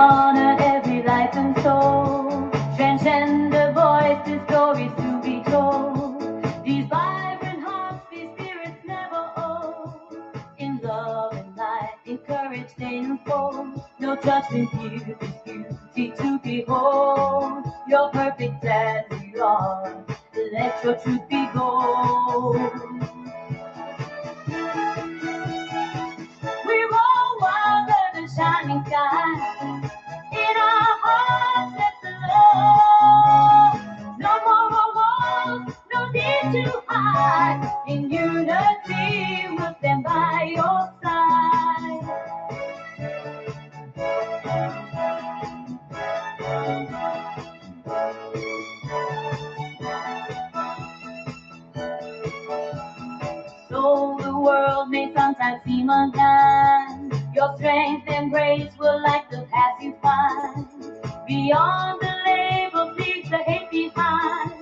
honor every life and soul. Transgender voices, stories to be told. These vibrant hearts, these spirits never old. In love and light, encourage, they unfold. No judgment here, this beauty to behold. You're perfect as you are. Let your truth be bold. We're all wild under the shining sky. In our hearts, let the love. No more walls, no need to hide. In unity, we'll stand by your side. Though the world may sometimes seem unkind, your strength and grace will like the path you find. Beyond the label, leave the hate behind.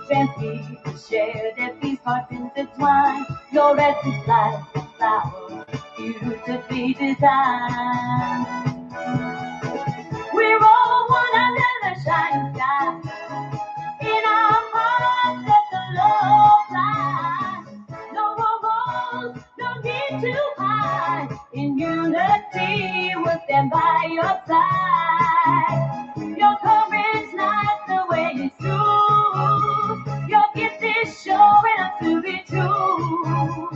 Transmit and share that these hearts intertwine. Your essence like a flower, beautifully designed. We're all one under the shining sky. In our hearts, let the love fly. No more walls, no need to hide. In unity, we'll stand by your side. Your courage lights the way you choose. Your gift is showing us to be true.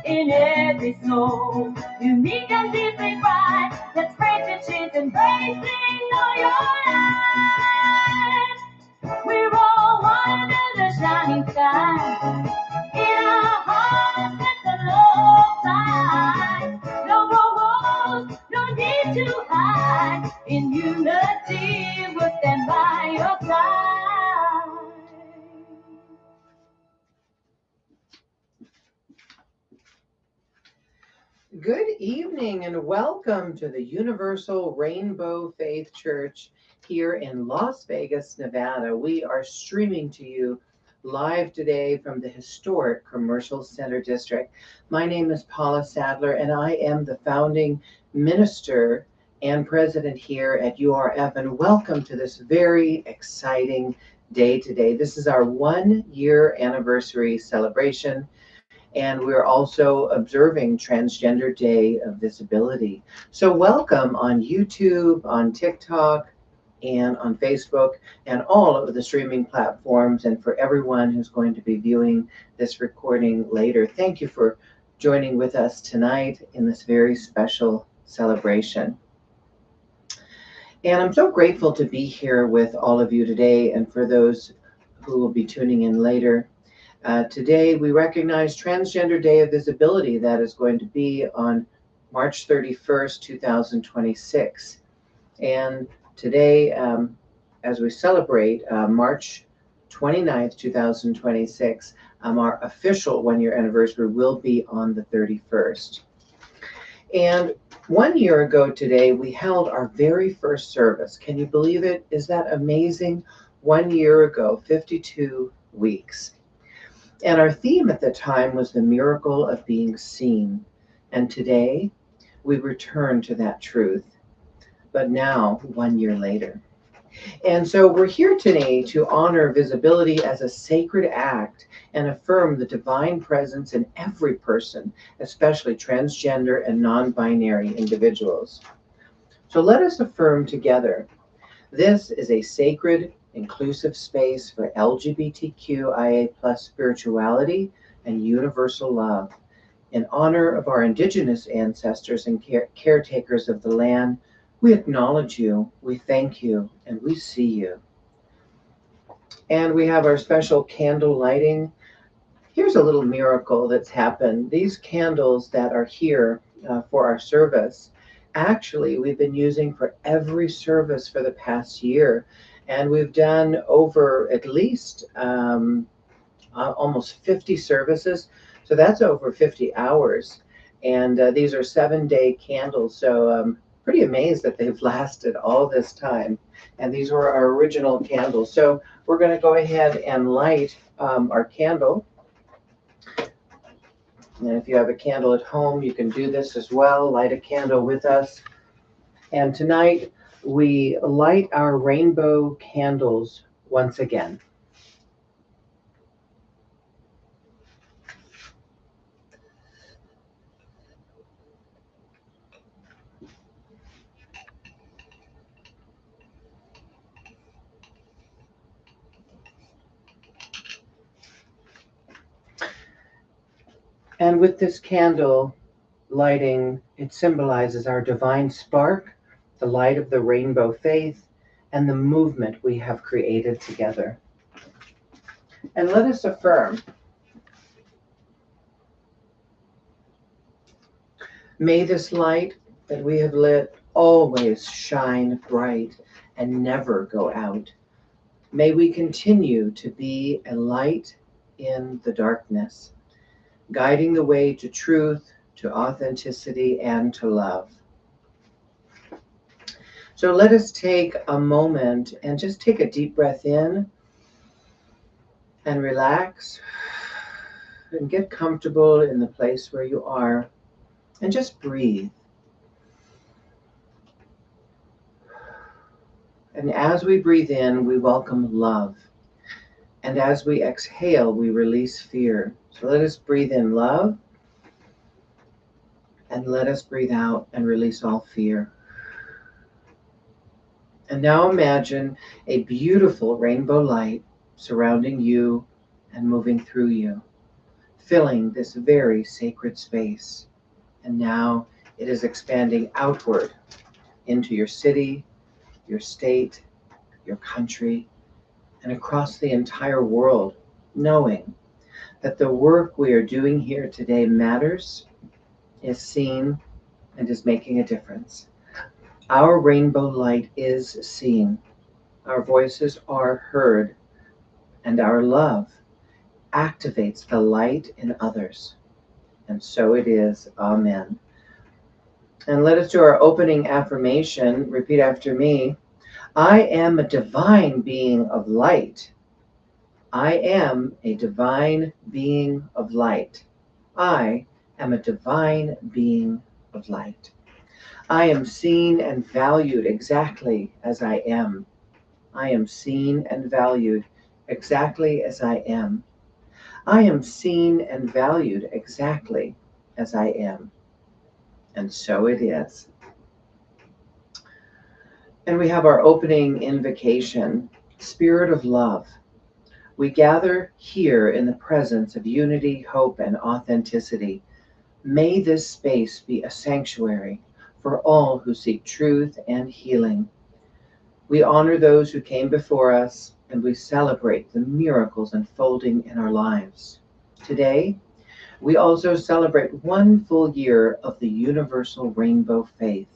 In every soul, unique and deeply bright. Let's break the chains, embracing all your light. We're all one under the shining sky. In our hearts, let the love fly. No more walls, no need to hide. In unity, we'll stand by your side. Good evening and welcome to the Universal Rainbow Faith Church here in Las Vegas, Nevada. We are streaming to you live today from the historic Commercial Center District. My name is Paula Sadler and I am the founding minister and president here at URF, and welcome to this very exciting day today. This is our 1-year anniversary celebration. And we're also observing Transgender Day of Visibility. So welcome on YouTube, on TikTok, and on Facebook, and all of the streaming platforms, and for everyone who's going to be viewing this recording later. Thank you for joining with us tonight in this very special celebration. And I'm so grateful to be here with all of you today, and for those who will be tuning in later. Today, we recognize Transgender Day of Visibility that is going to be on March 31st, 2026. And today, as we celebrate March 29th, 2026, our official 1-year anniversary will be on the 31st. And 1 year ago today, we held our very first service. Can you believe it? Is that amazing? 1 year ago, 52 weeks. And our theme at the time was the miracle of being seen. And today, we return to that truth, but now 1 year later. And so we're here today to honor visibility as a sacred act and affirm the divine presence in every person, especially transgender and non-binary individuals. So let us affirm together. This is a sacred, inclusive space for LGBTQIA+ spirituality and universal love. In honor of our indigenous ancestors and caretakers of the land, we acknowledge you, we thank you, and we see you. And we have our special candle lighting. Here's a little miracle that's happened. These candles that are here for our service, actually we've been using for every service for the past year. And we've done over at least almost 50 services. So that's over 50 hours. And these are 7-day candles. So I'm pretty amazed that they've lasted all this time. And these were our original candles. So we're going to go ahead and light our candle. And if you have a candle at home, you can do this as well. Light a candle with us. And tonight, we light our rainbow candles once again. And with this candle lighting, it symbolizes our divine spark, the light of the rainbow faith, and the movement we have created together. And let us affirm, may this light that we have lit always shine bright and never go out. May we continue to be a light in the darkness, guiding the way to truth, to authenticity, and to love. So let us take a moment and just take a deep breath in and relax and get comfortable in the place where you are and just breathe. And as we breathe in, we welcome love. And as we exhale, we release fear. So let us breathe in love. And let us breathe out and release all fear. And now imagine a beautiful rainbow light surrounding you and moving through you, filling this very sacred space. And now it is expanding outward into your city, your state, your country, and across the entire world, knowing that the work we are doing here today matters, is seen, and is making a difference. Our rainbow light is seen, our voices are heard, and our love activates the light in others. And so it is. Amen. And let us do our opening affirmation. Repeat after me. I am a divine being of light. I am a divine being of light. I am a divine being of light. I am seen and valued exactly as I am. I am seen and valued exactly as I am. I am seen and valued exactly as I am. And so it is. And we have our opening invocation, Spirit of Love. We gather here in the presence of unity, hope, and authenticity. May this space be a sanctuary for all who seek truth and healing. We honor those who came before us, and we celebrate the miracles unfolding in our lives. Today, we also celebrate 1 full year of the universal rainbow faith,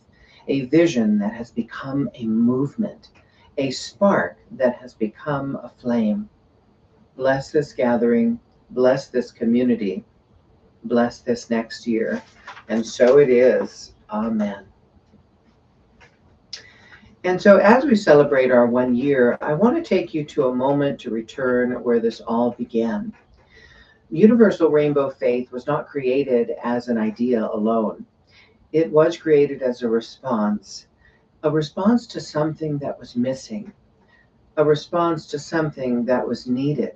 a vision that has become a movement, a spark that has become a flame. Bless this gathering, bless this community, bless this next year. And so it is. Amen. And so as we celebrate our 1 year, I want to take you to a moment to return where this all began. Universal Rainbow Faith was not created as an idea alone. It was created as a response to something that was missing, a response to something that was needed.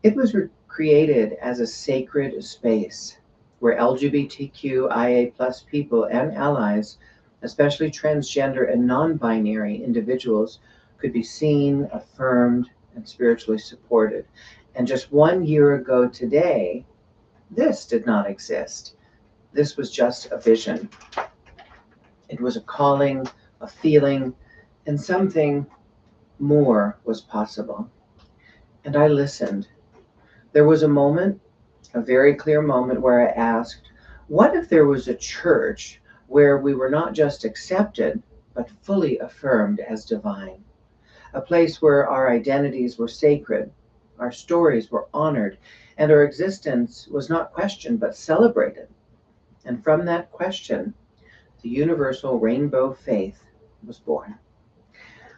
It was created as a sacred space where LGBTQIA plus people and allies, especially transgender and non-binary individuals, could be seen, affirmed, and spiritually supported. And just 1 year ago today, this did not exist. This was just a vision. It was a calling, a feeling, and something more was possible. And I listened. There was a moment, a very clear moment, where I asked, what if there was a church where we were not just accepted, but fully affirmed as divine? A place where our identities were sacred, our stories were honored, and our existence was not questioned, but celebrated. And from that question, the universal rainbow faith was born.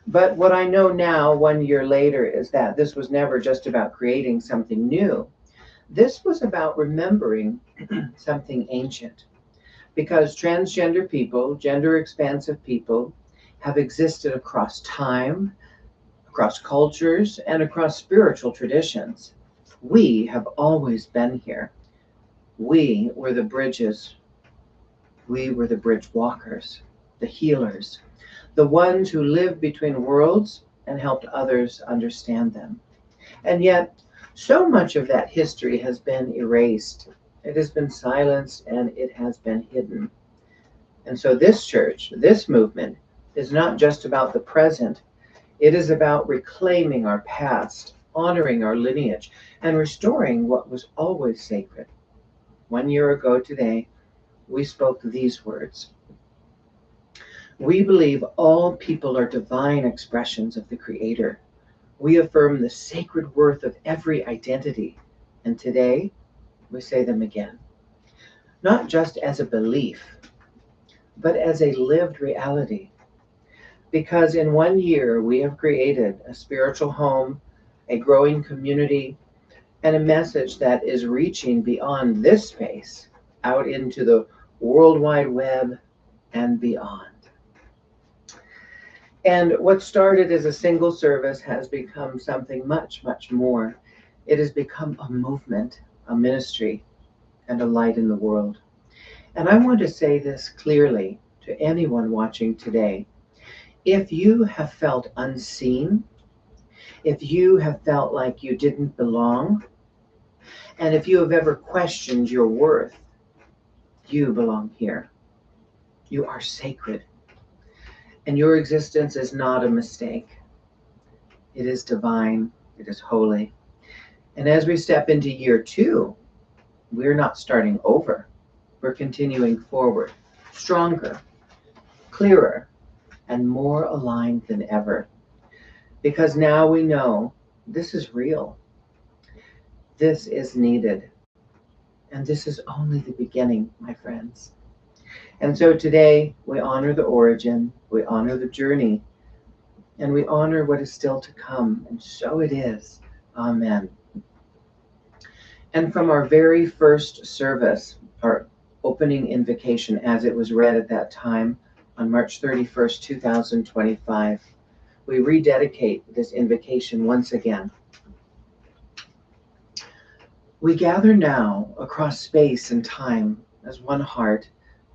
But what I know now, 1 year later, is that this was never just about creating something new. This was about remembering something ancient. Because transgender people, gender expansive people, have existed across time, across cultures, and across spiritual traditions. We have always been here. We were the bridges. We were the bridge walkers, the healers, the ones who lived between worlds and helped others understand them. And yet, so much of that history has been erased. It has been silenced and it has been hidden. And so this church, this movement, is not just about the present. It is about reclaiming our past, honoring our lineage, and restoring what was always sacred. 1 year ago today, we spoke these words. We believe all people are divine expressions of the Creator. We affirm the sacred worth of every identity. And today, we say them again. Not just as a belief, but as a lived reality. Because in 1 year, we have created a spiritual home, a growing community, and a message that is reaching beyond this space out into the World Wide Web and beyond. And what started as a single service has become something much, much more. It has become a movement, a ministry, and a light in the world. And I want to say this clearly to anyone watching today. If you have felt unseen, if you have felt like you didn't belong, and if you have ever questioned your worth, you belong here. You are sacred. And your existence is not a mistake. It is divine. It is holy. And as we step into year 2, we're not starting over. We're continuing forward, stronger, clearer, and more aligned than ever. Because now we know this is real. This is needed. And this is only the beginning, my friends. And so today we honor the origin, we honor the journey, and we honor what is still to come. And so it is. Amen. And from our very first service, our opening invocation as it was read at that time on March 31st, 2025, we rededicate this invocation once again. We gather now across space and time as one heart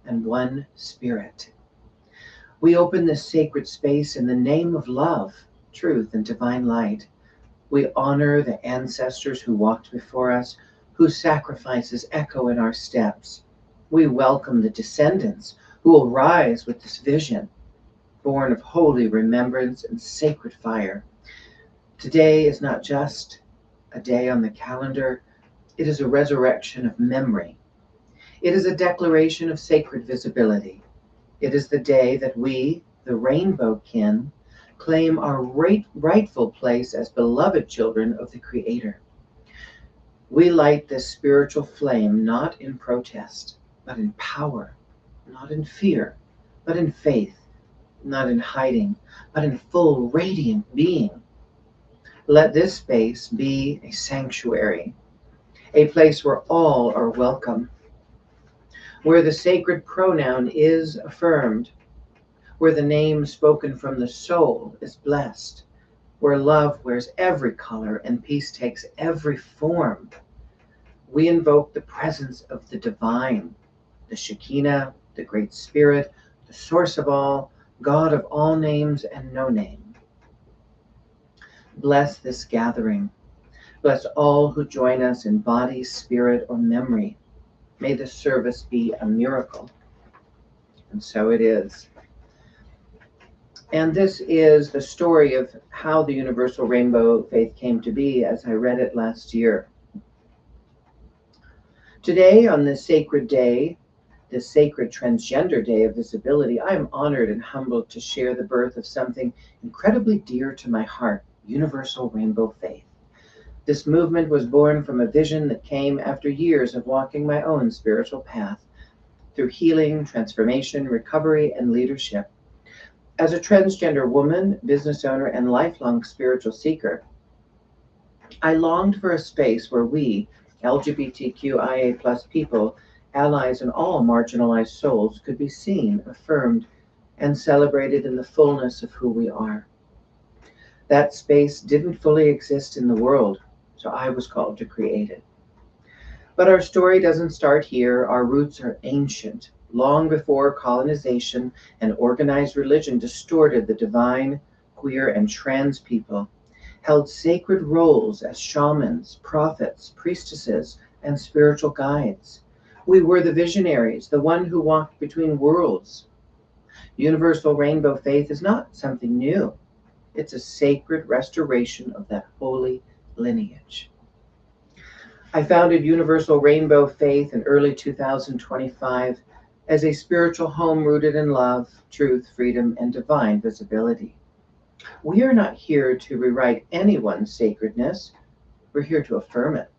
and one spirit. We open this sacred space in the name of love, truth, and divine light. We honor the ancestors who walked before us, whose sacrifices echo in our steps. We welcome the descendants who will rise with this vision, born of holy remembrance and sacred fire. Today is not just a day on the calendar, it is a resurrection of memory. It is a declaration of sacred visibility. It is the day that we, the rainbow kin, claim our rightful place as beloved children of the Creator. We light this spiritual flame not in protest, but in power, not in fear, but in faith, not in hiding, but in full radiant being. Let this space be a sanctuary, a place where all are welcome, where the sacred pronoun is affirmed, where the name spoken from the soul is blessed, where love wears every color and peace takes every form. We invoke the presence of the divine, the Shekinah, the Great Spirit, the source of all, God of all names and no name. Bless this gathering. Bless all who join us in body, spirit, or memory. May this service be a miracle. And so it is. And this is the story of how the Universal Rainbow Faith came to be as I read it last year. Today, on this sacred day, this sacred Transgender Day of Visibility, I am honored and humbled to share the birth of something incredibly dear to my heart, Universal Rainbow Faith. This movement was born from a vision that came after years of walking my own spiritual path through healing, transformation, recovery, and leadership. As a transgender woman, business owner, and lifelong spiritual seeker, I longed for a space where we, LGBTQIA+ people, allies, and all marginalized souls could be seen, affirmed, and celebrated in the fullness of who we are. That space didn't fully exist in the world, so I was called to create it. But our story doesn't start here. Our roots are ancient, long before colonization and organized religion distorted the divine, queer, and trans people, held sacred roles as shamans, prophets, priestesses, and spiritual guides. We were the visionaries, the one who walked between worlds. Universal rainbow faith is not something new. It's a sacred restoration of that holy lineage. I founded Universal Rainbow Faith in early 2025 as a spiritual home rooted in love, truth, freedom, and divine visibility. We are not here to rewrite anyone's sacredness. We're here to affirm it,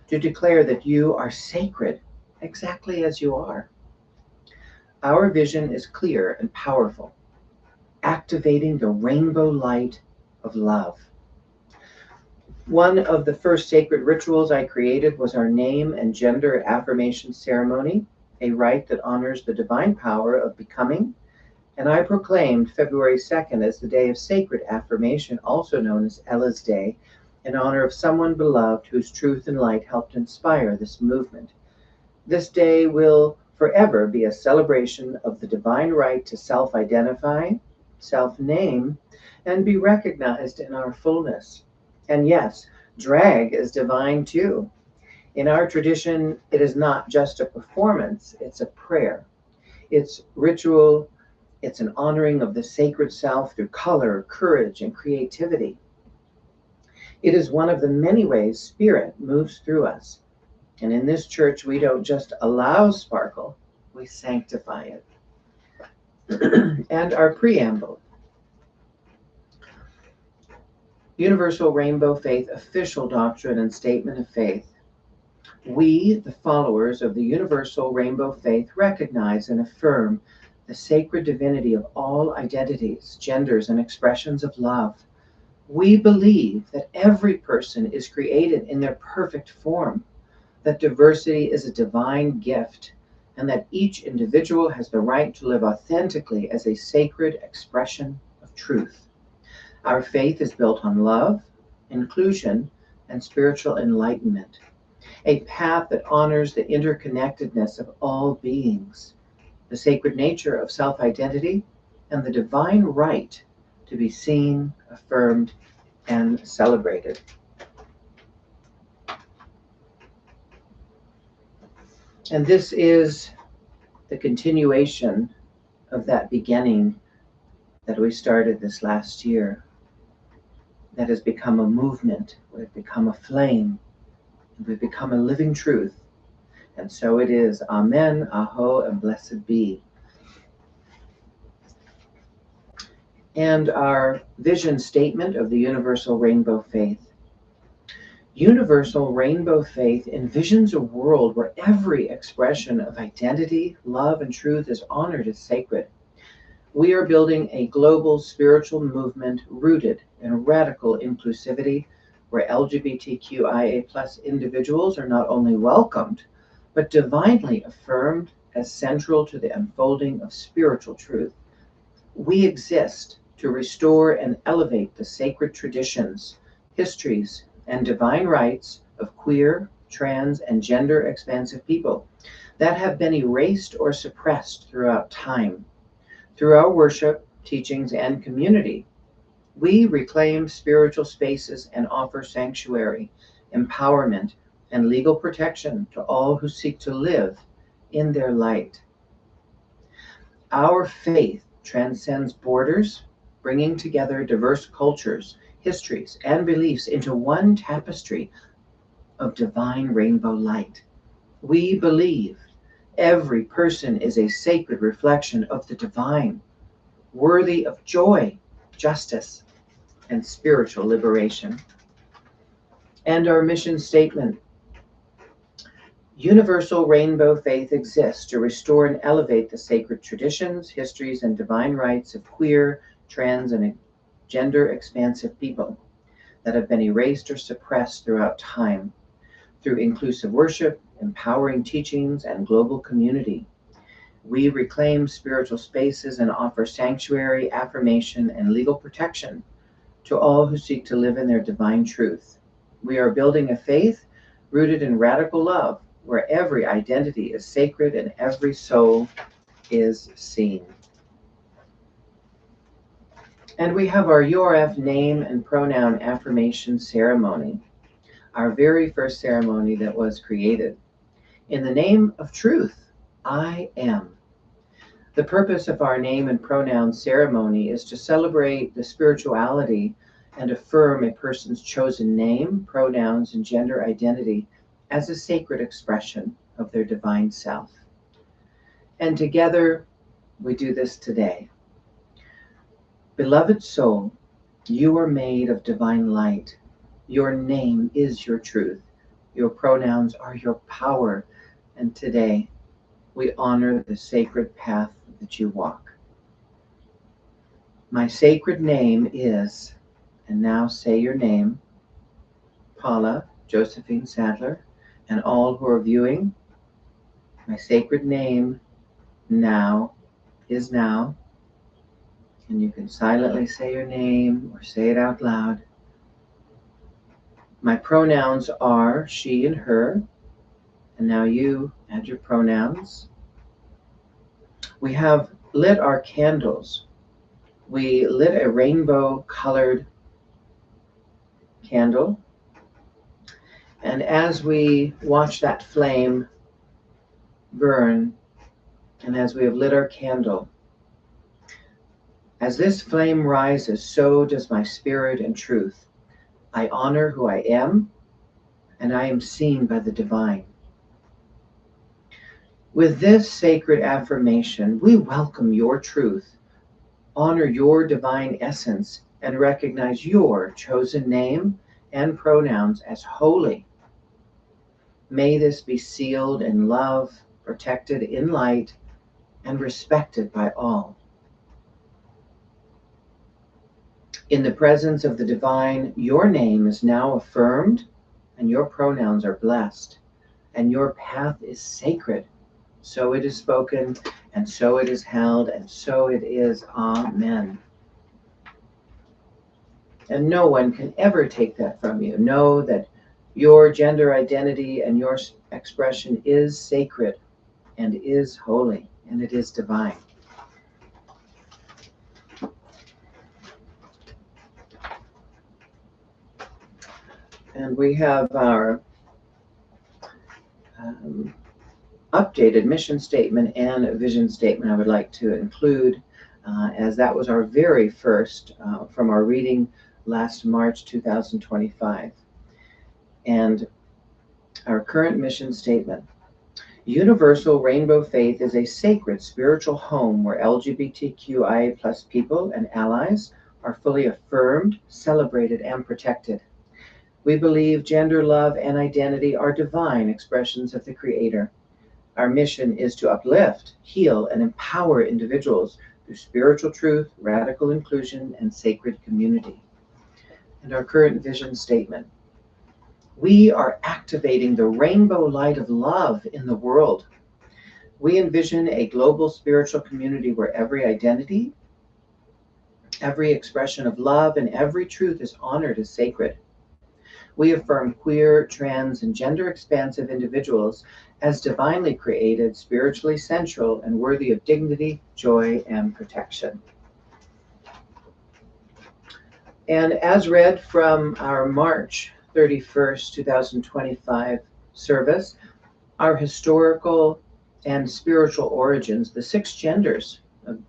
to declare that you are sacred exactly as you are. Our vision is clear and powerful, activating the rainbow light of love. One of the first sacred rituals I created was our name and gender affirmation ceremony, a rite that honors the divine power of becoming, and I proclaimed February 2nd as the day of sacred affirmation, also known as Ella's Day, in honor of someone beloved whose truth and light helped inspire this movement. This day will forever be a celebration of the divine right to self-identify, self-name, and be recognized in our fullness. And yes, drag is divine too. In our tradition, it is not just a performance, it's a prayer. It's ritual, it's an honoring of the sacred self through color, courage, and creativity. It is one of the many ways spirit moves through us. And in this church, we don't just allow sparkle, we sanctify it. And our preamble. Universal Rainbow Faith Official Doctrine and Statement of Faith. We, the followers of the Universal Rainbow Faith, recognize and affirm the sacred divinity of all identities, genders, and expressions of love. We believe that every person is created in their perfect form, that diversity is a divine gift, and that each individual has the right to live authentically as a sacred expression of truth. Our faith is built on love, inclusion, and spiritual enlightenment, a path that honors the interconnectedness of all beings, the sacred nature of self-identity, and the divine right to be seen, affirmed, and celebrated. And this is the continuation of that beginning that we started this last year, that has become a movement, we've become a flame, we've become a living truth. And so it is. Amen, aho, and blessed be. And our vision statement of the Universal Rainbow Faith. Universal Rainbow Faith envisions a world where every expression of identity, love, and truth is honored as sacred. We are building a global spiritual movement rooted in radical inclusivity, where LGBTQIA plus individuals are not only welcomed, but divinely affirmed as central to the unfolding of spiritual truth. We exist to restore and elevate the sacred traditions, histories, and divine rights of queer, trans, and gender expansive people that have been erased or suppressed throughout time. Through our worship, teachings, and community, we reclaim spiritual spaces and offer sanctuary, empowerment, and legal protection to all who seek to live in their light. Our faith transcends borders, bringing together diverse cultures, histories, and beliefs into one tapestry of divine rainbow light. We believe every person is a sacred reflection of the divine, worthy of joy, justice, and spiritual liberation. And our mission statement. Universal Rainbow Faith exists to restore and elevate the sacred traditions, histories, and divine rights of queer, trans, and gender expansive people that have been erased or suppressed throughout time, through inclusive worship, empowering teachings, and global community. We reclaim spiritual spaces and offer sanctuary, affirmation, and legal protection to all who seek to live in their divine truth. We are building a faith rooted in radical love, where every identity is sacred and every soul is seen. And we have our URF name and pronoun affirmation ceremony, our very first ceremony that was created. In the name of truth, I am. The purpose of our name and pronoun ceremony is to celebrate the spirituality and affirm a person's chosen name, pronouns, and gender identity as a sacred expression of their divine self. And together, we do this today. Beloved soul, you are made of divine light. Your name is your truth. Your pronouns are your power. And today, we honor the sacred path that you walk. My sacred name is, and now say your name, Paula Josephine Sadler, and all who are viewing, my sacred name now is now. And you can silently say your name or say it out loud. My pronouns are she and her. And now you add your pronouns. We have lit our candles. We lit a rainbow-colored candle. And as we watch that flame burn, and as we have lit our candle, as this flame rises, so does my spirit and truth. I honor who I am, and I am seen by the divine. With this sacred affirmation, we welcome your truth, honor your divine essence, and recognize your chosen name and pronouns as holy. May this be sealed in love, protected in light, and respected by all. In the presence of the divine, your name is now affirmed, and your pronouns are blessed, and your path is sacred. So it is spoken, and so it is held, and so it is. Amen. And no one can ever take that from you. Know that your gender identity and your expression is sacred and is holy, and it is divine. And we have our updated mission statement and vision statement I would like to include, as that was our very first from our reading last March 2025. And our current mission statement: Universal Rainbow Faith is a sacred spiritual home where LGBTQIA plus people and allies are fully affirmed, celebrated, and protected. We believe gender, love, and identity are divine expressions of the Creator. Our mission is to uplift, heal, and empower individuals through spiritual truth, radical inclusion, and sacred community. And our current vision statement: we are activating the rainbow light of love in the world. We envision a global spiritual community where every identity, every expression of love, and every truth is honored as sacred. We affirm queer, trans, and gender expansive individuals as divinely created, spiritually central, and worthy of dignity, joy, and protection. And as read from our March 31st, 2025 service, our historical and spiritual origins, the 6 genders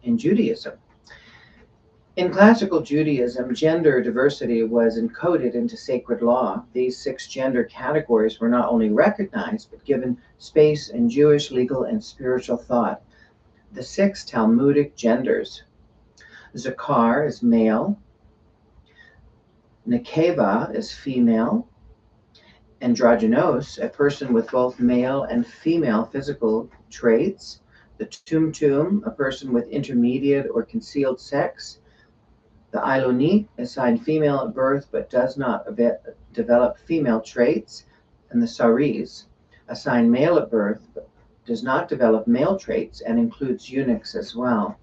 in Judaism. In classical Judaism, gender diversity was encoded into sacred law. These 6 gender categories were not only recognized, but given space in Jewish legal and spiritual thought. The 6 Talmudic genders: Zakar is male, Nekeva is female, androgynous, a person with both male and female physical traits, the Tumtum, a person with intermediate or concealed sex, the Ilonit, assigned female at birth but does not develop female traits, and the Saris, assigned male at birth does not develop male traits and includes eunuchs as well.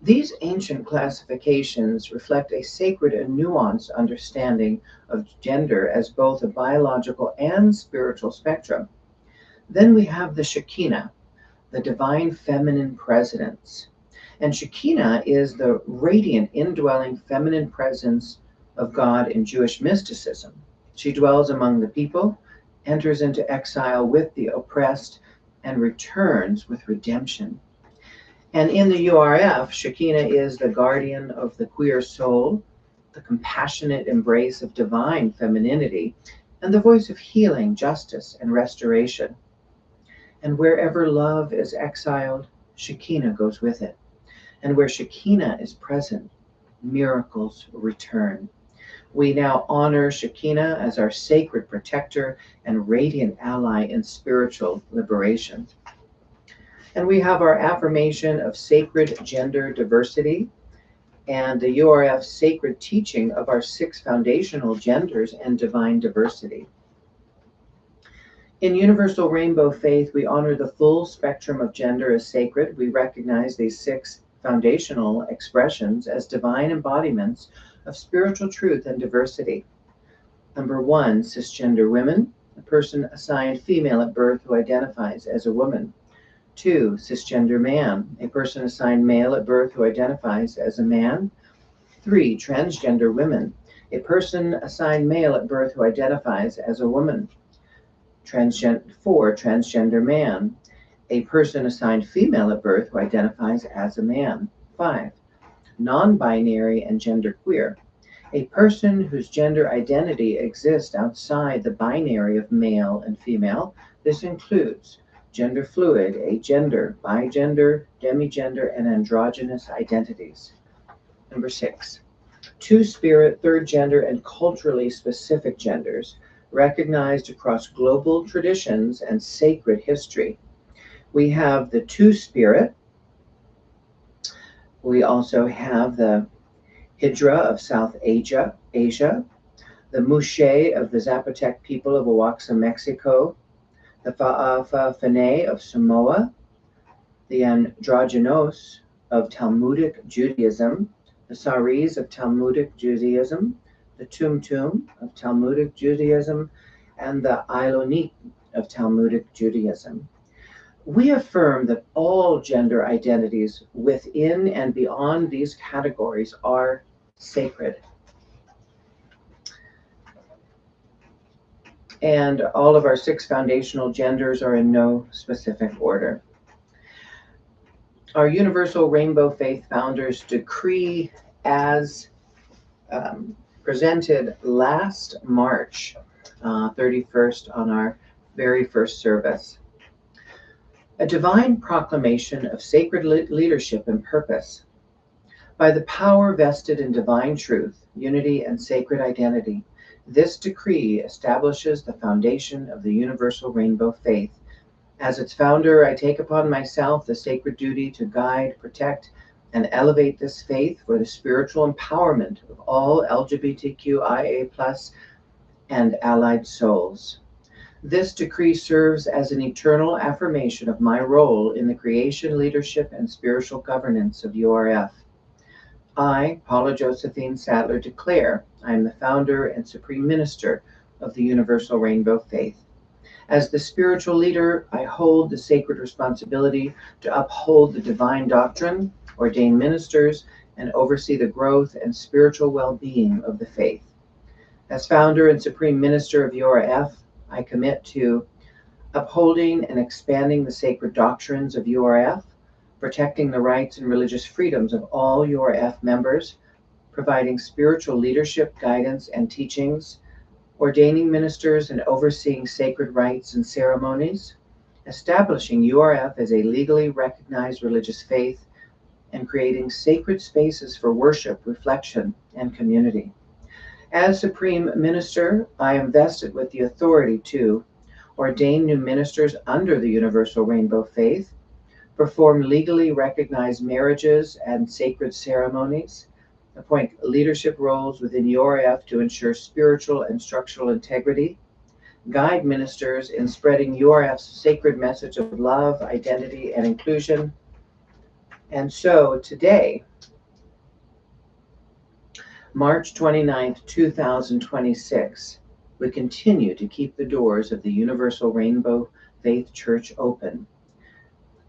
These ancient classifications reflect a sacred and nuanced understanding of gender as both a biological and spiritual spectrum. Then we have the Shekinah, the divine feminine presence. And Shekinah is the radiant, indwelling feminine presence of God in Jewish mysticism. She dwells among the people, enters into exile with the oppressed, and returns with redemption. And in the URF, Shekinah is the guardian of the queer soul, the compassionate embrace of divine femininity, and the voice of healing, justice, and restoration. And wherever love is exiled, Shekinah goes with it. And where Shekinah is present, miracles return. We now honor Shekinah as our sacred protector and radiant ally in spiritual liberation. And we have our affirmation of sacred gender diversity and the URF's sacred teaching of our 6 foundational genders and divine diversity. In Universal Rainbow Faith, we honor the full spectrum of gender as sacred. We recognize these 6 foundational expressions as divine embodiments of spiritual truth and diversity. Number 1, cisgender women, a person assigned female at birth who identifies as a woman. 2, cisgender man, a person assigned male at birth who identifies as a man. 3, transgender women, a person assigned male at birth who identifies as a woman. 4, transgender man, a person assigned female at birth who identifies as a man. 5, non-binary and genderqueer, a person whose gender identity exists outside the binary of male and female. This includes gender fluid, agender, bigender, demigender, and androgynous identities. Number 6, two-spirit, third gender, and culturally specific genders, recognized across global traditions and sacred history. We have the two-spirit. We also have the Hijra of South Asia, the Mushe of the Zapotec people of Oaxaca, Mexico, the Fa'afafane of Samoa, the Androgynos of Talmudic Judaism, the Saris of Talmudic Judaism, the Tumtum of Talmudic Judaism, and the Ilonit of Talmudic Judaism. We affirm that all gender identities within and beyond these categories are sacred. And all of our 6 foundational genders are in no specific order. Our Universal Rainbow Faith founders decree as presented last March 31st on our very first service. A divine proclamation of sacred leadership and purpose. By the power vested in divine truth, unity, and sacred identity, this decree establishes the foundation of the Universal Rainbow Faith. As its founder, I take upon myself the sacred duty to guide, protect, and elevate this faith for the spiritual empowerment of all LGBTQIA+ and allied souls. This decree serves as an eternal affirmation of my role in the creation, leadership, and spiritual governance of URF. I, Paula Josephine Sadler, declare I am the founder and supreme minister of the Universal Rainbow Faith. As the spiritual leader, I hold the sacred responsibility to uphold the divine doctrine, ordain ministers, and oversee the growth and spiritual well-being of the faith. As founder and supreme minister of URF, I commit to upholding and expanding the sacred doctrines of URF, protecting the rights and religious freedoms of all URF members, providing spiritual leadership, guidance, and teachings, ordaining ministers and overseeing sacred rites and ceremonies, establishing URF as a legally recognized religious faith, and creating sacred spaces for worship, reflection, and community. As Supreme Minister, I am vested with the authority to ordain new ministers under the Universal Rainbow Faith, perform legally recognized marriages and sacred ceremonies, appoint leadership roles within URF to ensure spiritual and structural integrity, Guide ministers in spreading URF's sacred message of love, identity, and inclusion. And so today, March 29th, 2026, we continue to keep the doors of the Universal Rainbow Faith Church open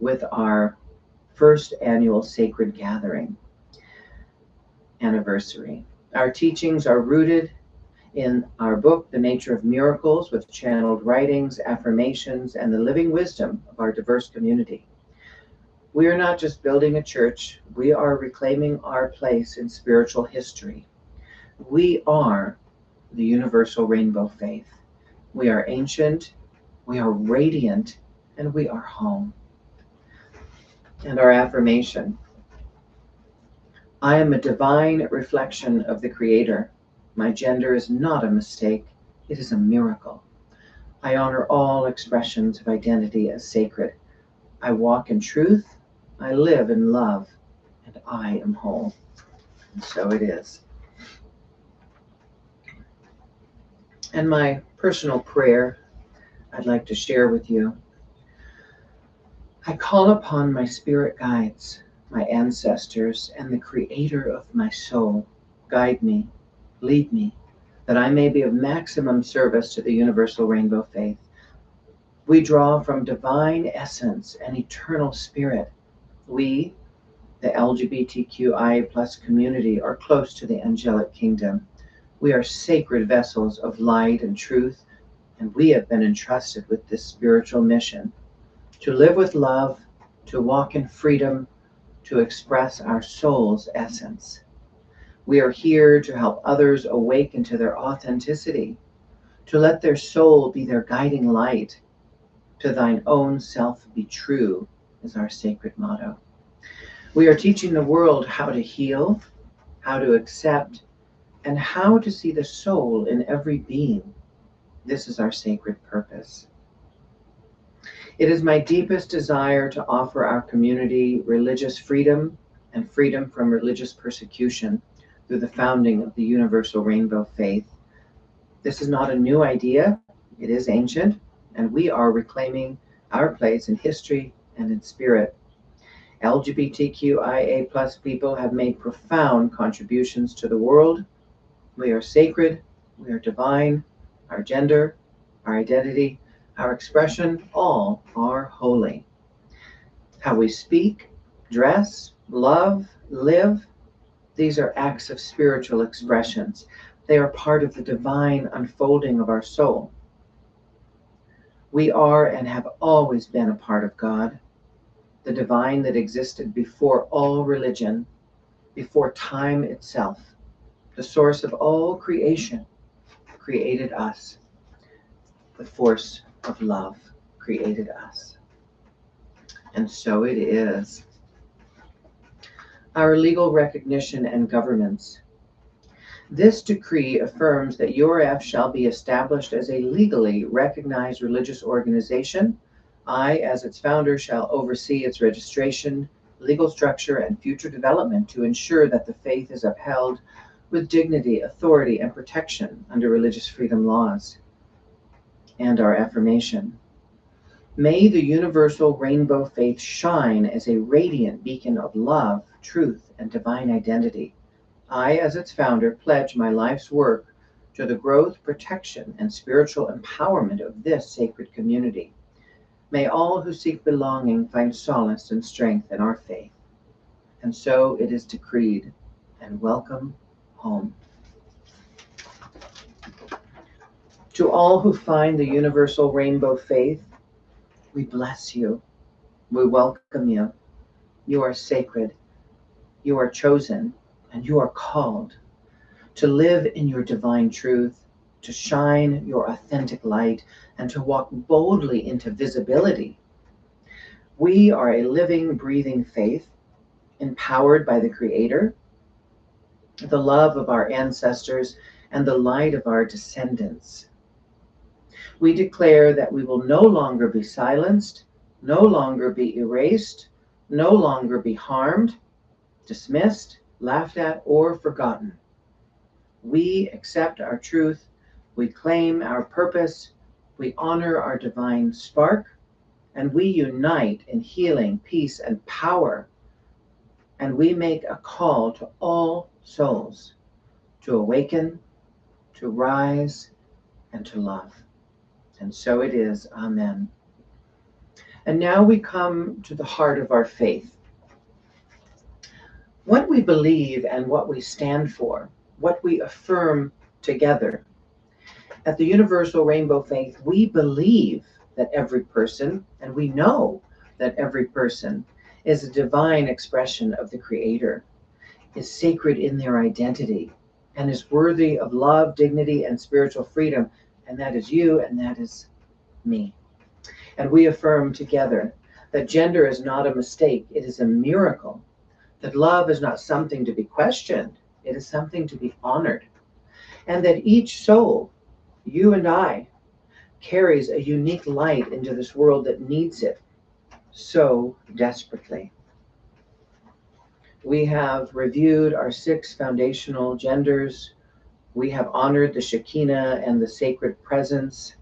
with our first annual Sacred Gathering anniversary. Our teachings are rooted in our book, The Nature of Miracles, with channeled writings, affirmations, and the living wisdom of our diverse community. We are not just building a church, we are reclaiming our place in spiritual history. We are the Universal Rainbow Faith. We are ancient, we are radiant, and we are home. And our affirmation: I am a divine reflection of the Creator. My gender is not a mistake, it is a miracle. I honor all expressions of identity as sacred. I walk in truth, I live in love, and I am whole. And so it is. And my personal prayer I'd like to share with you. I call upon my spirit guides, my ancestors, and the Creator of my soul. Guide me, lead me, that I may be of maximum service to the Universal Rainbow Faith. We draw from divine essence and eternal spirit. We, the LGBTQIA+ community, are close to the angelic kingdom. We are sacred vessels of light and truth, and we have been entrusted with this spiritual mission: to live with love, to walk in freedom, to express our soul's essence. We are here to help others awaken to their authenticity, to let their soul be their guiding light. To thine own self be true is our sacred motto. We are teaching the world how to heal, how to accept, and how to see the soul in every being. This is our sacred purpose. It is my deepest desire to offer our community religious freedom and freedom from religious persecution through the founding of the Universal Rainbow Faith. This is not a new idea, it is ancient, and we are reclaiming our place in history and in spirit. LGBTQIA+ people have made profound contributions to the world. We are sacred, we are divine, our gender, our identity, our expression, all are holy. How we speak, dress, love, live, these are acts of spiritual expressions. They are part of the divine unfolding of our soul. We are and have always been a part of God, the divine that existed before all religion, before time itself. The source of all creation created us. The force of love created us. And so it is. Our legal recognition and governance. This decree affirms that URF shall be established as a legally recognized religious organization. I, as its founder, shall oversee its registration, legal structure, and future development to ensure that the faith is upheld with dignity, authority, and protection under religious freedom laws. And our affirmation: may the Universal Rainbow Faith shine as a radiant beacon of love, truth, and divine identity. I, as its founder, pledge my life's work to the growth, protection, and spiritual empowerment of this sacred community. May all who seek belonging find solace and strength in our faith. And so it is decreed, and welcome home. To all who find the Universal Rainbow Faith, we bless you. We welcome you. You are sacred. You are chosen, and you are called to live in your divine truth, to shine your authentic light, and to walk boldly into visibility. We are a living, breathing faith, empowered by the Creator, the love of our ancestors, and the light of our descendants. We declare that we will no longer be silenced, no longer be erased, no longer be harmed, dismissed, laughed at, or forgotten. We accept our truth, we claim our purpose, We honor our divine spark, and we unite in healing, peace, and power. And we make a call to all souls to awaken, to rise, and to love. And so it is. Amen. And now we come to the heart of our faith. What we believe and what we stand for, what we affirm together. At the Universal Rainbow Faith, we believe that every person, and we know that every person, is a divine expression of the Creator, is sacred in their identity, and is worthy of love, dignity, and spiritual freedom. And that is you, and that is me. And we affirm together that gender is not a mistake, it is a miracle. That love is not something to be questioned, it is something to be honored. And that each soul, you and I, carries a unique light into this world that needs it so desperately. We have reviewed our 6 foundational genders. We have honored the Shekinah and the sacred presence.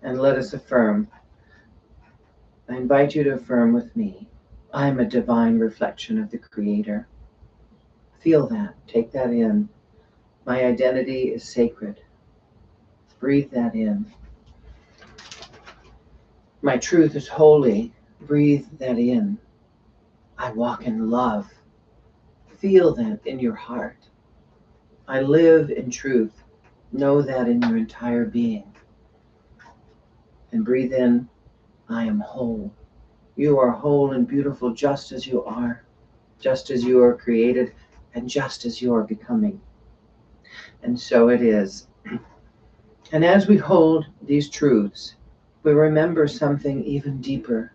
And let us affirm. I invite you to affirm with me. I am a divine reflection of the Creator. Feel that. Take that in. My identity is sacred. Breathe that in. My truth is holy. Breathe that in. I walk in love. Feel that in your heart. I live in truth. Know that in your entire being. And breathe in. I am whole. You are whole and beautiful just as you are created, and just as you are becoming. And so it is. And as we hold these truths, we remember something even deeper.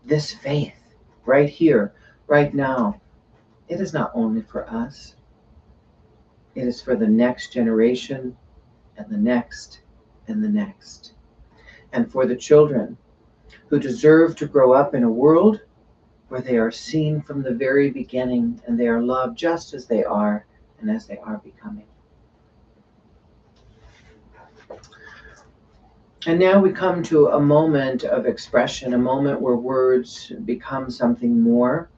This faith, right here, right now, it is not only for us. It is for the next generation, and the next, and the next. And for the children who deserve to grow up in a world where they are seen from the very beginning, and they are loved just as they are, and as they are becoming. And now we come to a moment of expression, a moment where words become something more,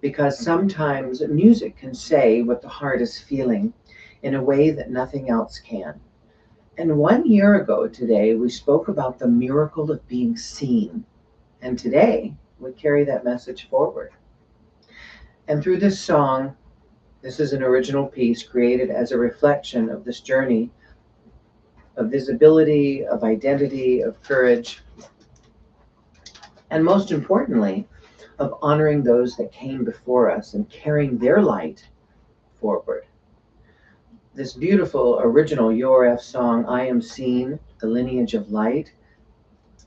because sometimes music can say what the heart is feeling in a way that nothing else can. And 1 year ago today, we spoke about the miracle of being seen. And today, we carry that message forward. And through this song, this is an original piece created as a reflection of this journey of visibility, of identity, of courage, and most importantly, of honoring those that came before us and carrying their light forward. This beautiful original URF song, I Am Seen, the Lineage of Light.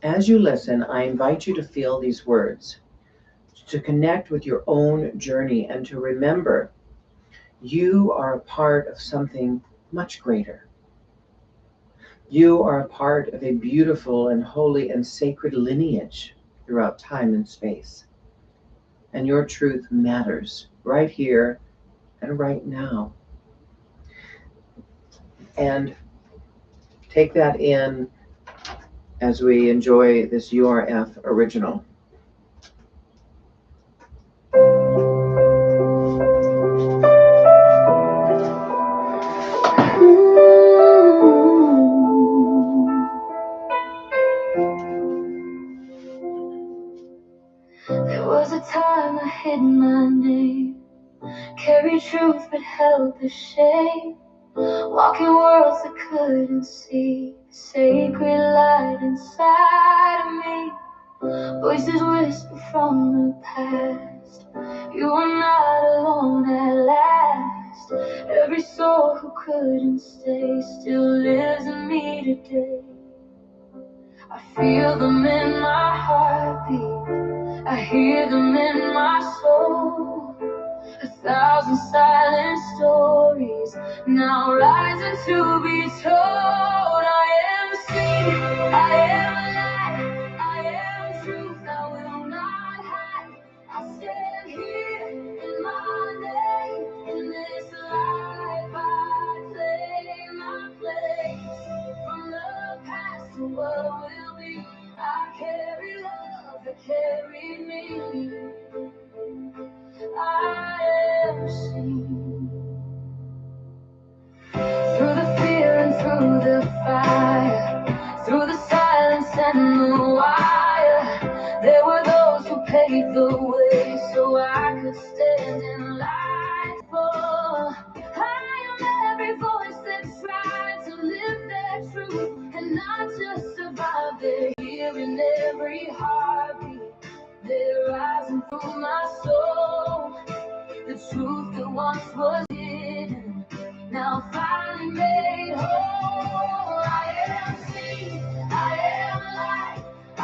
As you listen, I invite you to feel these words, to connect with your own journey, and to remember you are a part of something much greater. You are a part of a beautiful and holy and sacred lineage throughout time and space. And your truth matters right here and right now. And take that in as we enjoy this URF original. There was a time I hid my name, carried truth but held the shame, walking worlds that couldn't see the sacred light inside of me. Voices whisper from the past, you are not alone at last. Every soul who couldn't stay still lives in me today. I feel them in my heartbeat, I hear them in my soul. 1,000 silent stories now rising to be told. I am seen, I am alive, I am truth, I will not hide. I stand here in my name, in this life I what will be. I carry love that carried me. I am seen. Through the fear and through the fire, through the silence and the wire, there were those who paved the way so I could stand in line. For I am every voice that tried to live their truth and not just survive. They're here in every heartbeat. They're rising through my soul. The truth that once was hidden, now finally made whole. I am seen, I am light, I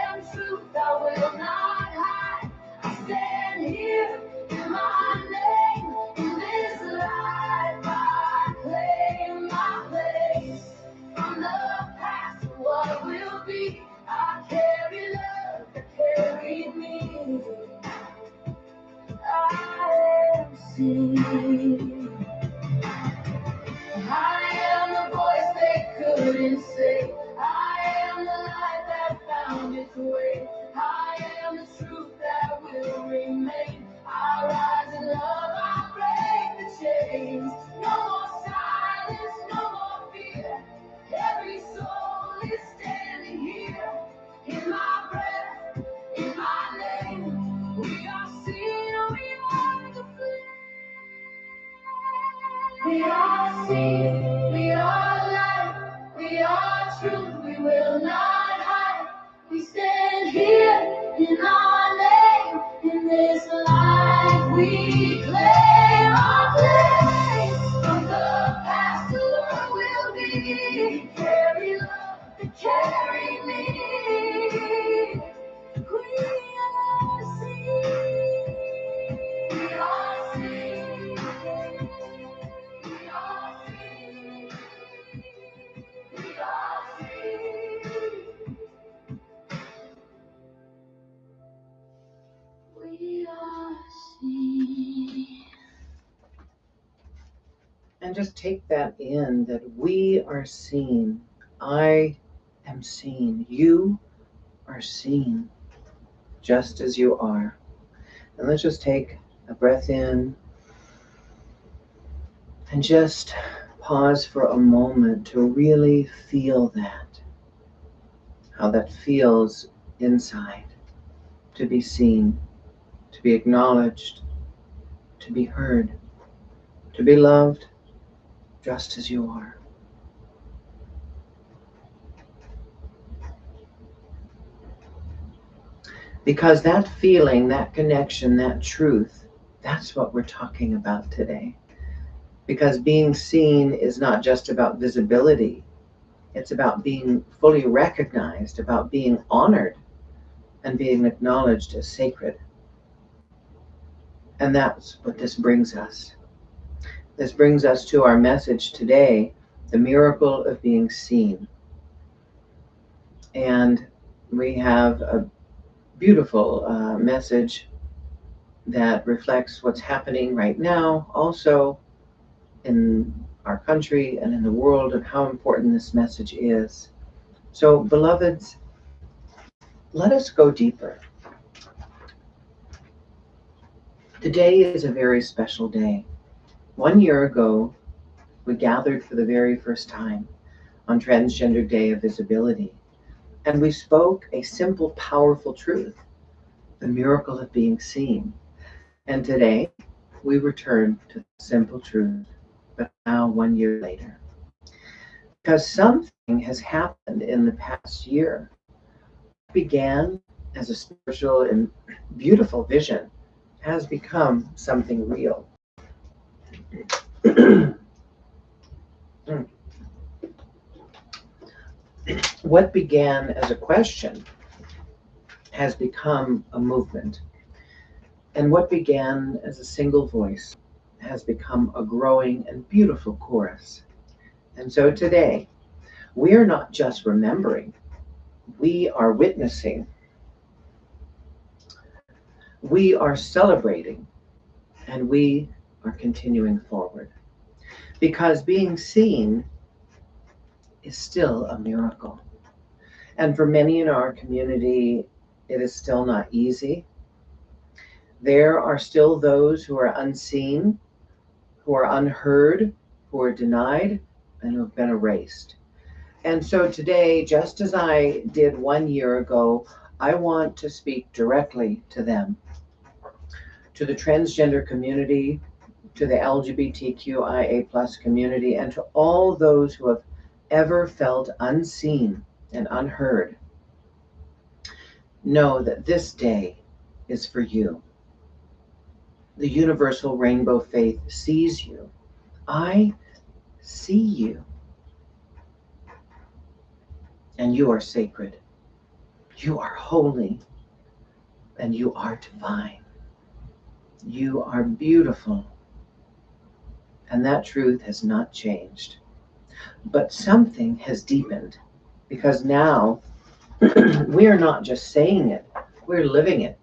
am truth, I will not hide. I stand here in my name, in this life I claim my place. From the past to what will be, I carry love that carried me. I am seen. I am the voice they couldn't say. I am the light that found its way. I am the truth that will remain. I rise in love, I break the chains. No more silence, no more fear. Every soul is standing here. In my breath, in my name, we are seen, we are the flame. We are seen, we are light, we are truth, we will not hide. We stand here in our name, in this life we claim our place. From the past to where we'll be, carry love to carry me. We are seen, we are seen, we are seen, we are seen, we are seen. And just take that in, that we are seen. I am seen. You are seen just as you are. And let's just take a breath in and just pause for a moment to really feel that, how that feels inside, to be seen, to be acknowledged, to be heard, to be loved just as you are. Because that feeling, that connection, that truth, that's what we're talking about today. Because being seen is not just about visibility. It's about being fully recognized, about being honored, and being acknowledged as sacred. And that's what this brings us. This brings us to our message today, the miracle of being seen. And we have a beautiful message that reflects what's happening right now, also in our country and in the world, and how important this message is. So, beloveds, let us go deeper. Today is a very special day. 1 year ago, we gathered for the very first time on Transgender Day of Visibility, and we spoke a simple, powerful truth, the miracle of being seen. And today, we return to the simple truth, but now 1 year later. Because something has happened in the past year. It began as a spiritual and beautiful vision, has become something real. What began as a question has become a movement. And what began as a single voice has become a growing and beautiful chorus. And so today, we are not just remembering, we are witnessing, we are celebrating, and we are continuing forward. Because being seen is still a miracle. And for many in our community, it is still not easy. There are still those who are unseen, who are unheard, who are denied, and who have been erased. And so today, just as I did 1 year ago, I want to speak directly to them, to the transgender community, to the LGBTQIA plus community, and to all those who have ever felt unseen and unheard. Know that this day is for you. The universal rainbow faith sees you. I see you. And you are sacred. You are holy. And you are divine. You are beautiful. And that truth has not changed. But something has deepened, because now we are not just saying it, we're living it.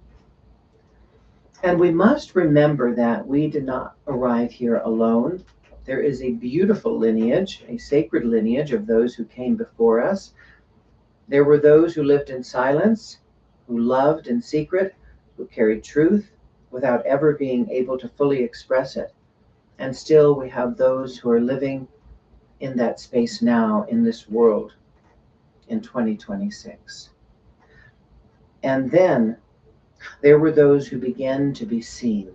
And we must remember that we did not arrive here alone. There is a beautiful lineage, a sacred lineage of those who came before us. There were those who lived in silence, who loved in secret, who carried truth without ever being able to fully express it. And still we have those who are living in that space now in this world in 2026. And then there were those who began to be seen.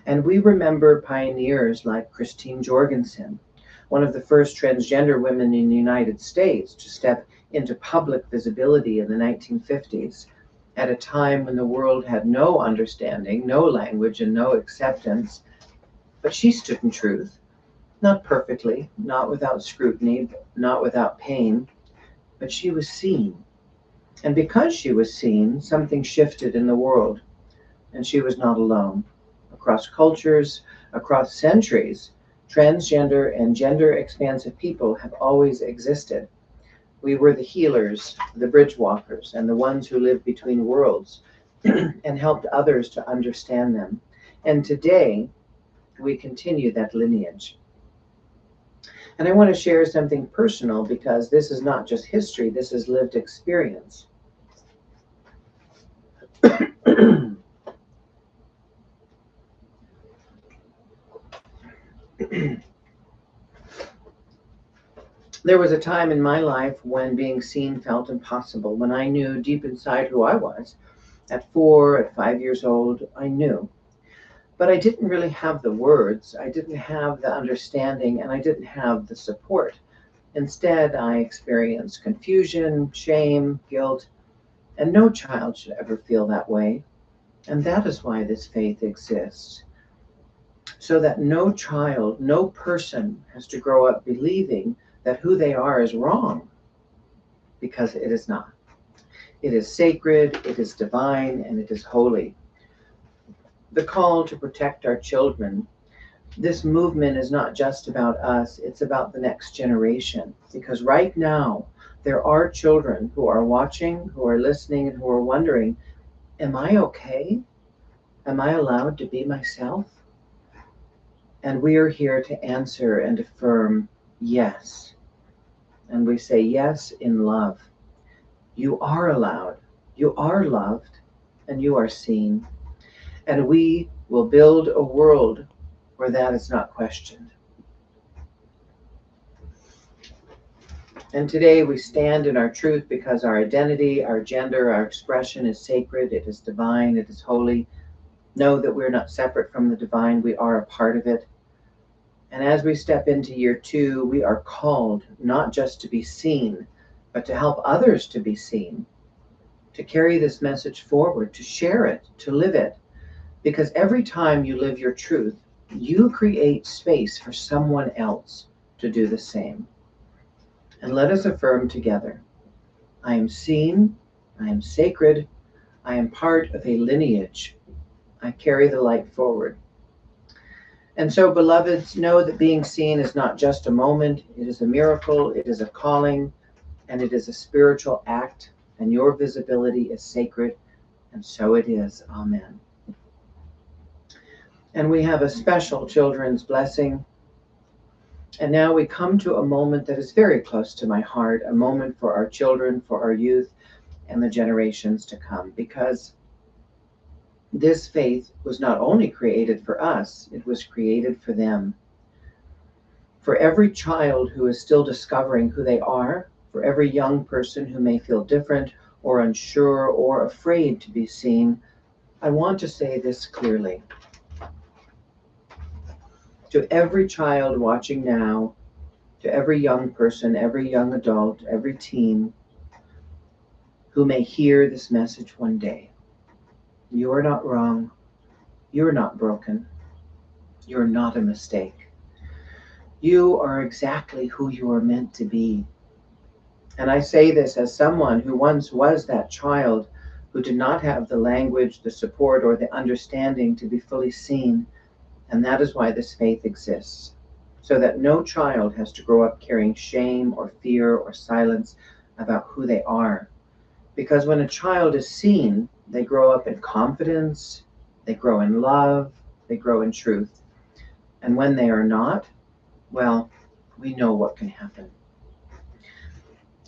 And we remember pioneers like Christine Jorgensen, one of the first transgender women in the United States to step into public visibility in the 1950s, at a time when the world had no understanding, no language, and no acceptance. But she stood in truth, not perfectly, not without scrutiny, not without pain, but she was seen. And because she was seen, something shifted in the world, and she was not alone. Across cultures, across centuries, transgender and gender expansive people have always existed. We were the healers, the bridge walkers, and the ones who lived between worlds and helped others to understand them. And today, we continue that lineage. And I want to share something personal, because this is not just history, this is lived experience. There was a time in my life when being seen felt impossible, when I knew deep inside who I was. At 4, at 5 years old, I knew. But I didn't really have the words, I didn't have the understanding, and I didn't have the support. Instead, I experienced confusion, shame, guilt, and no child should ever feel that way. And that is why this faith exists. So that no child, no person has to grow up believing that who they are is wrong, because it is not. It is sacred, it is divine, and it is holy. The call to protect our children, this movement is not just about us, it's about the next generation. Because right now, there are children who are watching, who are listening, and who are wondering, am I okay? Am I allowed to be myself? And we are here to answer and affirm yes. And we say yes in love. You are allowed, you are loved, and you are seen. And we will build a world where that is not questioned. And today we stand in our truth because our identity, our gender, our expression is sacred, it is divine, it is holy. Know that we're not separate from the divine, we are a part of it. And as we step into year 2, we are called not just to be seen, but to help others to be seen, to carry this message forward, to share it, to live it. Because every time you live your truth, you create space for someone else to do the same. And let us affirm together, I am seen, I am sacred, I am part of a lineage. I carry the light forward. And so, beloveds, know that being seen is not just a moment, it is a miracle, it is a calling, and it is a spiritual act, and your visibility is sacred, and so it is. Amen. And we have a special children's blessing. And now we come to a moment that is very close to my heart, a moment for our children, for our youth, and the generations to come, because this faith was not only created for us, it was created for them. For every child who is still discovering who they are, for every young person who may feel different or unsure or afraid to be seen, I want to say this clearly. To every child watching now, to every young person, every young adult, every teen who may hear this message one day, you are not wrong. You're not broken. You're not a mistake. You are exactly who you are meant to be. And I say this as someone who once was that child who did not have the language, the support, or the understanding to be fully seen. And that is why this faith exists. So that no child has to grow up carrying shame or fear or silence about who they are. Because when a child is seen, they grow up in confidence, they grow in love, they grow in truth. And when they are not, well, we know what can happen.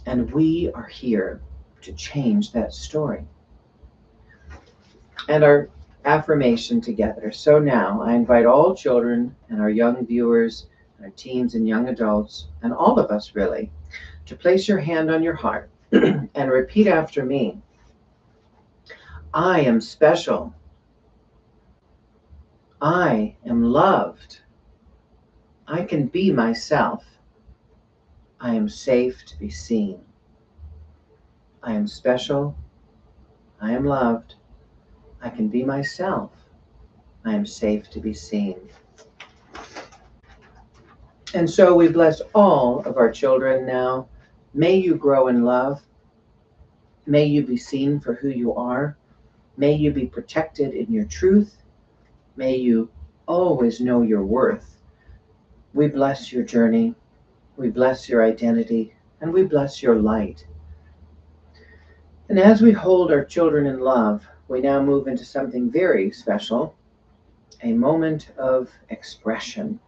And we are here to change that story. And our affirmation together. So now I invite all children and our young viewers, our teens and young adults, and all of us really, to place your hand on your heart and repeat after me. I am special. I am loved. I can be myself. I am safe to be seen. I am special. I am loved. I can be myself. I am safe to be seen. And so we bless all of our children now. May you grow in love. May you be seen for who you are. May you be protected in your truth. May you always know your worth. We bless your journey. We bless your identity. And we bless your light. And as we hold our children in love, we now move into something very special, a moment of expression.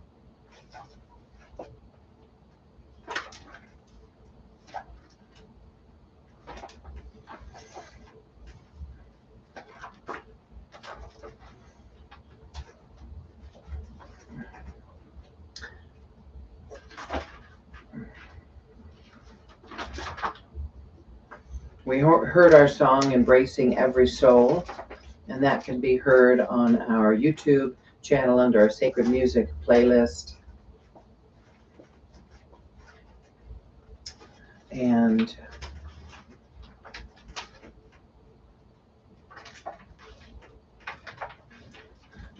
We heard our song, Embracing Every Soul, and that can be heard on our YouTube channel under our Sacred Music playlist. And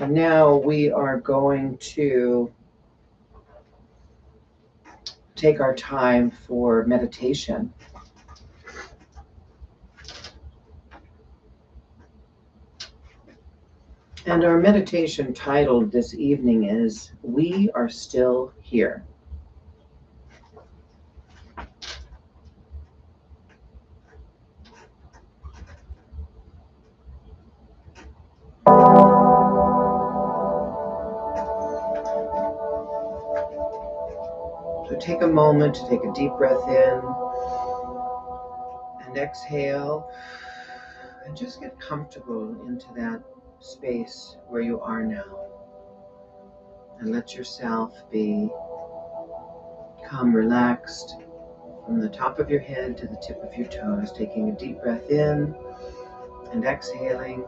now we are going to take our time for meditation. And our meditation titled this evening is We Are Still Here. So take a moment to take a deep breath in and exhale, and just get comfortable into that space where you are now. And let yourself become relaxed from the top of your head to the tip of your toes, taking a deep breath in and exhaling.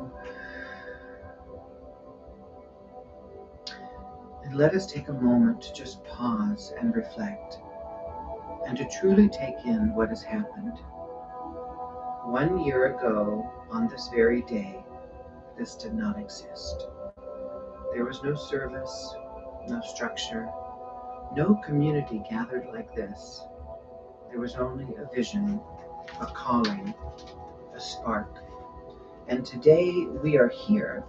And let us take a moment to just pause and reflect, and to truly take in what has happened. 1 year ago, on this very day, this did not exist. There was no service, no structure, no community gathered like this. There was only a vision, a calling, a spark. And today we are here.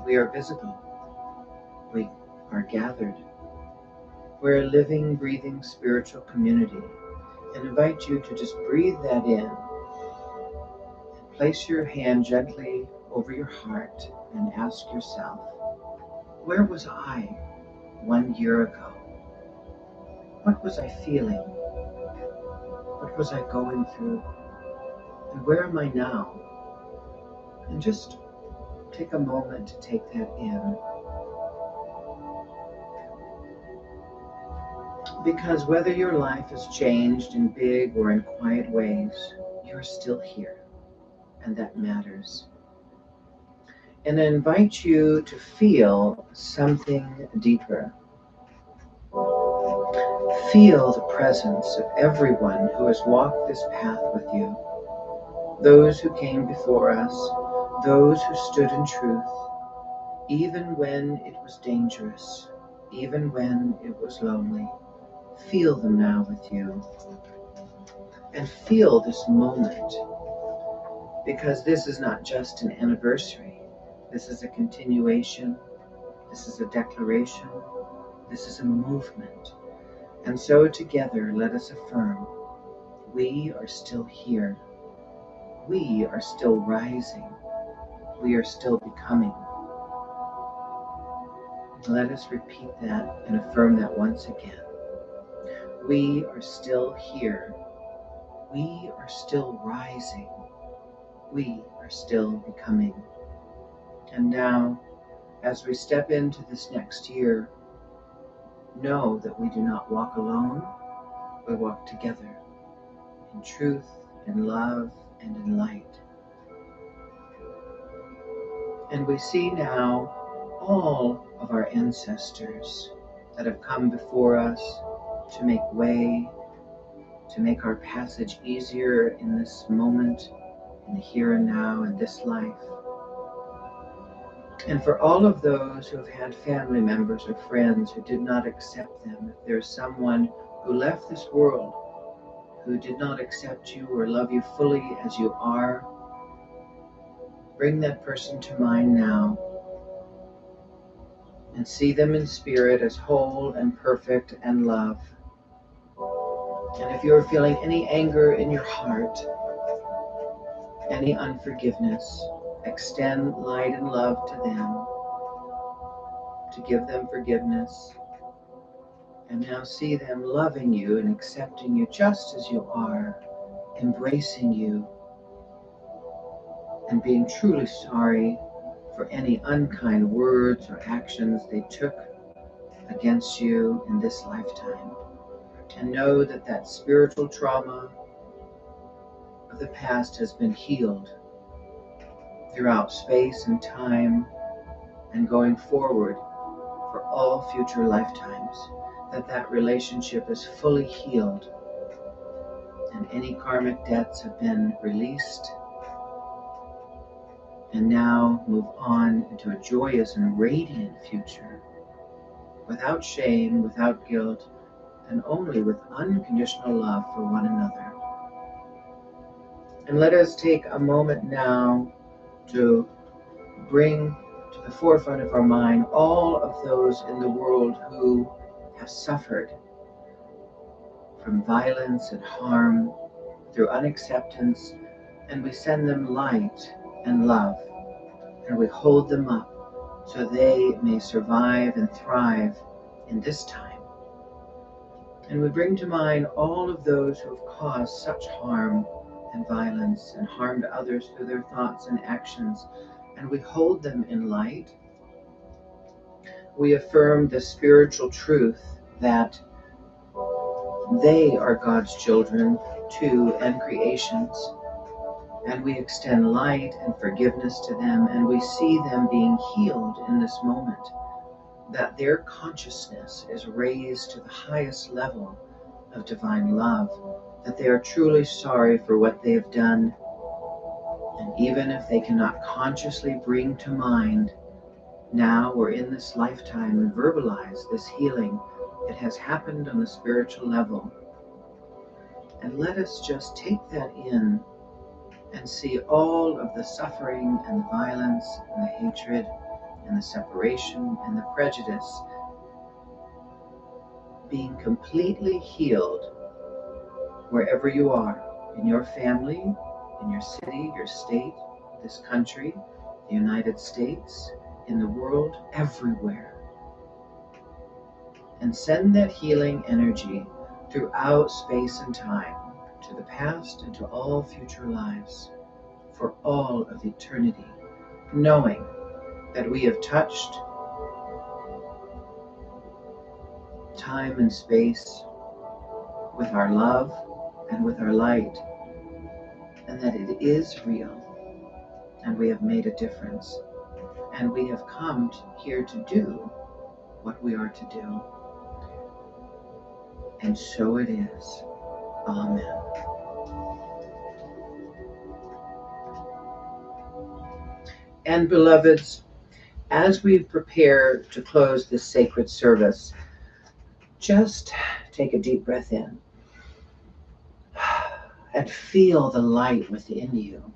We are visible. We are gathered. We're a living, breathing spiritual community. And invite you to just breathe that in. Place your hand gently over your heart and ask yourself, where was I 1 year ago? What was I feeling? What was I going through? And where am I now? And just take a moment to take that in. Because whether your life has changed in big or in quiet ways, you're still here, and that matters. And I invite you to feel something deeper. Feel the presence of everyone who has walked this path with you. Those who came before us, those who stood in truth, even when it was dangerous, even when it was lonely. Feel them now with you. And feel this moment, because this is not just an anniversary. This is a continuation. This is a declaration. This is a movement. And so together, let us affirm, we are still here. We are still rising. We are still becoming. Let us repeat that and affirm that once again. We are still here. We are still rising. We are still becoming. And now, as we step into this next year, know that we do not walk alone. We walk together in truth, in love, and in light. And we see now all of our ancestors that have come before us to make way, to make our passage easier in this moment, in the here and now, in this life. And for all of those who have had family members or friends who did not accept them, if there's someone who left this world who did not accept you or love you fully as you are, bring that person to mind now and see them in spirit as whole and perfect and love. And if you're feeling any anger in your heart, any unforgiveness, extend light and love to them, to give them forgiveness. And now see them loving you and accepting you just as you are, embracing you, and being truly sorry for any unkind words or actions they took against you in this lifetime. And know that that spiritual trauma of the past has been healed throughout space and time and going forward for all future lifetimes, that relationship is fully healed and any karmic debts have been released, and now move on into a joyous and radiant future without shame, without guilt, and only with unconditional love for one another. And let us take a moment now to bring to the forefront of our mind all of those in the world who have suffered from violence and harm through unacceptance, and we send them light and love, and we hold them up so they may survive and thrive in this time. And we bring to mind all of those who have caused such harm and violence and harm to others through their thoughts and actions, and we hold them in light. We affirm the spiritual truth that they are God's children too and creations, and we extend light and forgiveness to them, and we see them being healed in this moment, that their consciousness is raised to the highest level of divine love, that they are truly sorry for what they have done, and even if they cannot consciously bring to mind now or in this lifetime and verbalize this healing, it has happened on the spiritual level. And let us just take that in and see all of the suffering and the violence and the hatred and the separation and the prejudice being completely healed wherever you are, in your family, in your city, your state, this country, the United States, in the world, everywhere. And send that healing energy throughout space and time, to the past and to all future lives, for all of eternity, knowing that we have touched time and space with our love and with our light, and that it is real, and we have made a difference, and we have come here to do what we are to do. And so it is. Amen. And beloveds, as we prepare to close this sacred service, just take a deep breath in and feel the light within you.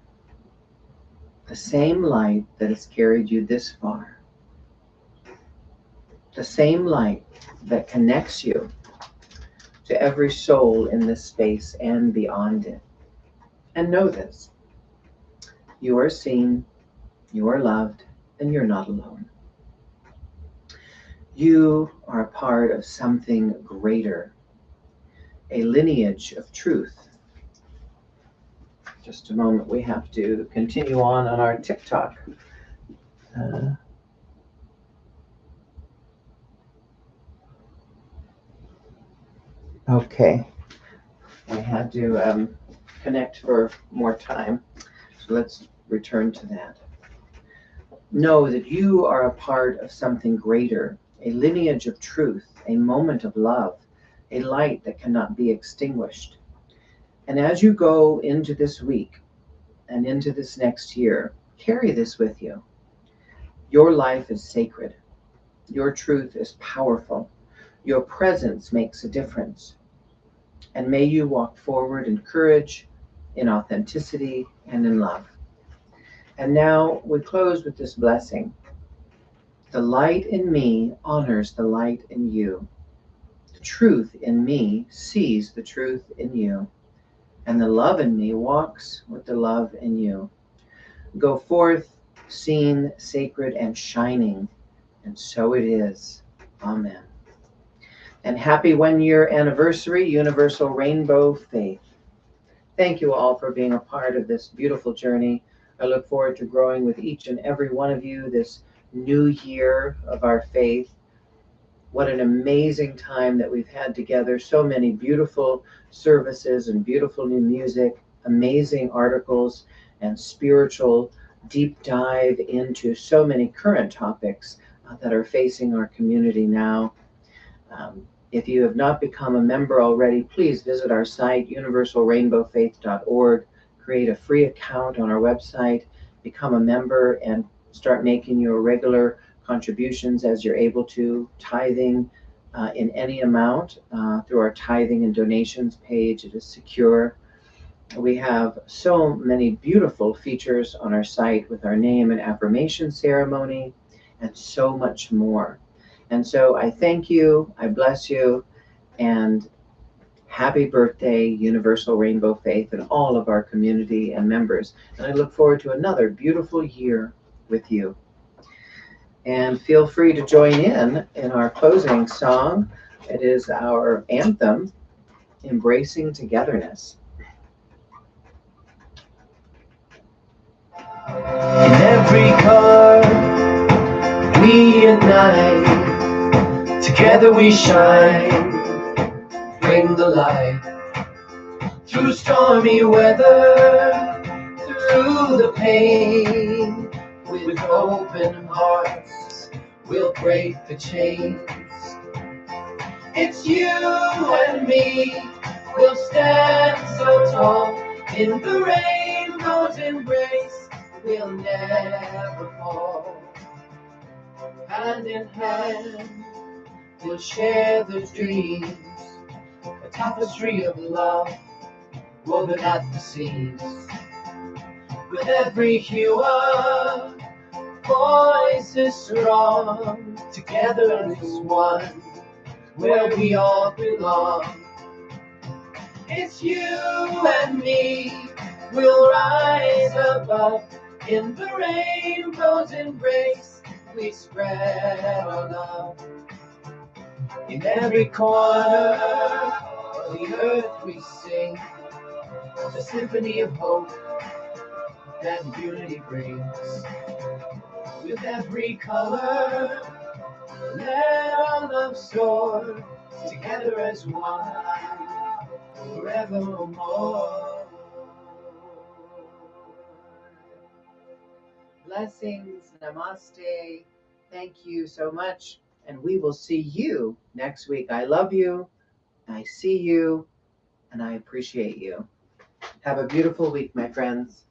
The same light that has carried you this far. The same light that connects you to every soul in this space and beyond it. And know this: you are seen, you are loved, and you're not alone. You are a part of something greater, a lineage of truth. Just a moment, we have to continue on our TikTok. Okay, we had to connect for more time, so let's return to that. Know that you are a part of something greater, a lineage of truth, a moment of love, a light that cannot be extinguished. And as you go into this week and into this next year, carry this with you. Your life is sacred. Your truth is powerful. Your presence makes a difference. And may you walk forward in courage, in authenticity, and in love. And now we close with this blessing. The light in me honors the light in you. The truth in me sees the truth in you. And the love in me walks with the love in you. Go forth, seen, sacred, and shining. And so it is. Amen. And happy 1-year anniversary, Universal Rainbow Faith. Thank you all for being a part of this beautiful journey. I look forward to growing with each and every one of you this new year of our faith. What an amazing time that we've had together. So many beautiful services and beautiful new music, amazing articles, and spiritual deep dive into so many current topics that are facing our community now. If you have not become a member already, please visit our site, universalrainbowfaith.org. Create a free account on our website, become a member, and start making your regular contributions as you're able to, tithing in any amount through our tithing and donations page. It is secure. We have so many beautiful features on our site with our name and affirmation ceremony and so much more. And so I thank you, I bless you, and happy birthday, Universal Rainbow Faith, and all of our community and members. And I look forward to another beautiful year with you. And feel free to join in our closing song. It is our anthem, Embracing Togetherness. In every car we ignite, together we shine, bring the light. Through stormy weather, through the pain, with open hearts, we'll break the chains. It's you and me, we'll stand so tall, in the rainbow's embrace, we'll never fall. Hand in hand, we'll share the dreams, a tapestry of love woven at the seams. With every hue of voice is strong, together as one, where we all belong. It's you and me, we'll rise above, in the rainbow's embrace, we spread our love. In every corner, the earth we sing, the symphony of hope that unity brings. With every color, let our love soar, together as one, forevermore. Blessings, namaste. Thank you so much. And we will see you next week. I love you. I see you. And I appreciate you. Have a beautiful week, my friends.